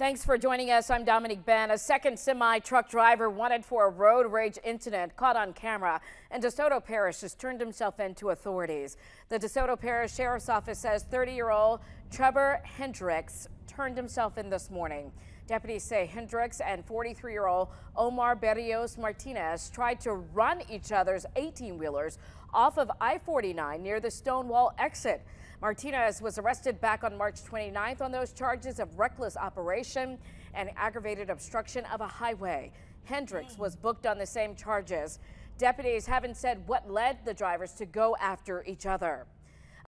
Thanks for joining us. I'm Dominique Ben. A second semi-truck driver wanted for a road rage incident caught on camera in DeSoto Parish has turned himself in to authorities. The DeSoto Parish Sheriff's Office says 30-year-old Trevor Hendricks turned himself in this morning. Deputies say Hendricks and 43-year-old Omar Berrios Martinez tried to run each other's 18-wheelers off of I-49 near the Stonewall exit. Martinez was arrested back on March 29th on those charges of reckless operation and aggravated obstruction of a highway. Hendricks was booked on the same charges. Deputies haven't said what led the drivers to go after each other.